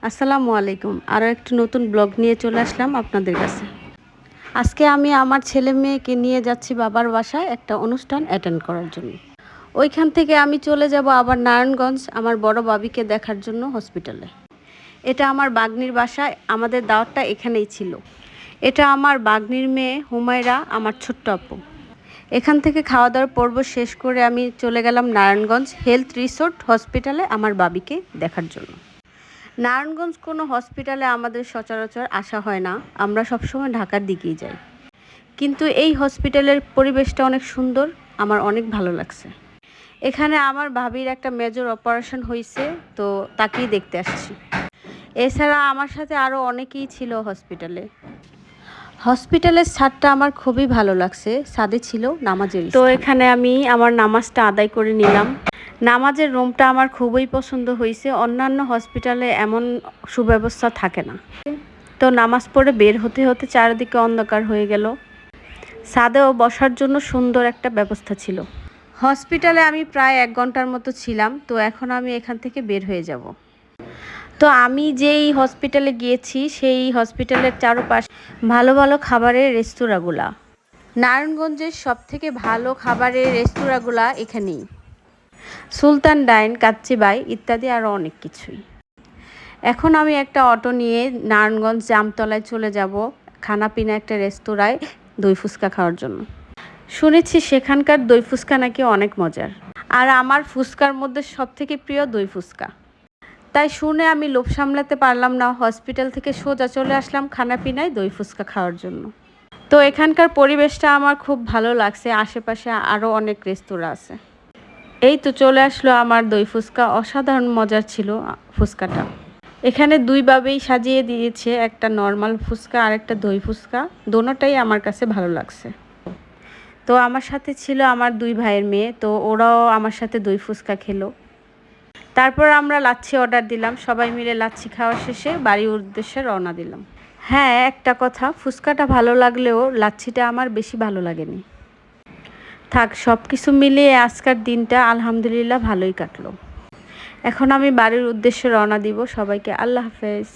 আসসালামু আলাইকুম। আরও একটি নতুন ব্লগ নিয়ে চলে আসলাম আপনাদের কাছে। আজকে আমি আমার ছেলে মেয়েকে নিয়ে যাচ্ছি বাবার বাসায় একটা অনুষ্ঠান অ্যাটেন্ড করার জন্য। ওইখান থেকে আমি চলে যাব আবার নারায়ণগঞ্জ আমার বড় বাবিকে দেখার জন্য হসপিটালে। এটা আমার বাগনির বাসায়, আমাদের দাওয়াতটা এখানেই ছিল। এটা আমার বাগনির মেয়ে হুমায়রা, আমার ছোট্ট আপু। এখান থেকে খাওয়া দাওয়ার পর্ব শেষ করে আমি চলে গেলাম নারায়ণগঞ্জ হেলথ রিসোর্ট হসপিটালে আমার বাবিকে দেখার জন্য। নারায়ণগঞ্জ কোনো হসপিটালে আমাদের সচরাচর আসা হয় না, আমরা সবসময় ঢাকার দিকেই যাই। কিন্তু এই হসপিটালের পরিবেশটা অনেক সুন্দর, আমার অনেক ভালো লাগছে। এখানে আমার ভাবির একটা মেজর অপারেশন হয়েছে, তো তাকেই দেখতে আসছি। এছাড়া আমার সাথে আরও অনেকেই ছিল হসপিটালে। হসপিটালের ছাদটা আমার খুবই ভালো লাগছে, ছাদে ছিল নামাজের, তো এখানে আমি আমার নামাজটা আদায় করে নিলাম। নামাজের রুমটা আমার খুবই পছন্দ হয়েছে, অন্যান্য হসপিটালে এমন সুব্যবস্থা থাকে না। তো নামাজ পড়ে বের হতে হতে চারিদিকে অন্ধকার হয়ে গেল। ছাদেও বসার জন্য সুন্দর একটা ব্যবস্থা ছিল। হসপিটালে আমি প্রায় 1 ঘন্টার মতো ছিলাম, তো এখন আমি এখান থেকে বের হয়ে যাব। তো আমি যেই হসপিটালে গিয়েছি সেই হসপিটালের চারপাশে ভালো ভালো খাবারের রেস্তোরাঁগুলা, নারায়ণগঞ্জের সবথেকে ভালো খাবারের রেস্তোরাঁগুলা এখানেই। সুলতান ডাইন, কাচ্চিবাই ইত্যাদি আরও অনেক কিছুই। এখন আমি একটা অটো নিয়ে নারায়ণগঞ্জ জামতলায় চলে যাব খানাপিনা একটা রেস্তোরাঁয় দই ফুচকা খাওয়ার জন্য। শুনেছি সেখানকার দই ফুচকা নাকি অনেক মজার, আর আমার ফুচকার মধ্যে সবথেকে প্রিয় দই ফুচকা। তাই শুনে আমি লোভ সামলাতে পারলাম না, হসপিটাল থেকে সোজা চলে আসলাম খানাপিনায় দই ফুচকা খাওয়ার জন্য। তো এখানকার পরিবেশটা আমার খুব ভালো লাগছে, আশেপাশে আরও অনেক রেস্তোরাঁ আছে। এই তো চলে আসলো আমার দই ফুচকা, অসাধারণ মজার ছিল ফুচকাটা। এখানে দুইভাবেই সাজিয়ে দিয়েছে, একটা নর্মাল ফুচকা আর একটা দই ফুচকা, দোনোটাই আমার কাছে ভালো লাগছে। তো আমার সাথে ছিল আমার 2 ভাইয়ের মেয়ে, তো ওরাও আমার সাথে দই ফুচকা খেলো। তারপর আমরা লাচ্ছি অর্ডার দিলাম, সবাই মিলে লাচ্ছি খাওয়া শেষে বাড়ির উদ্দেশ্যে রওনা দিলাম। হ্যাঁ, একটা কথা, ফুচকাটা ভালো লাগলেও লাচ্ছিটা আমার বেশি ভালো লাগেনি। থাক, সব কিছু মিলিয়ে আজকের দিনটা আলহামদুলিল্লাহ ভালোই কাটলো। এখন আমি বাড়ির উদ্দেশ্যে রওনা দিব। সবাইকে আল্লাহ হাফেজ।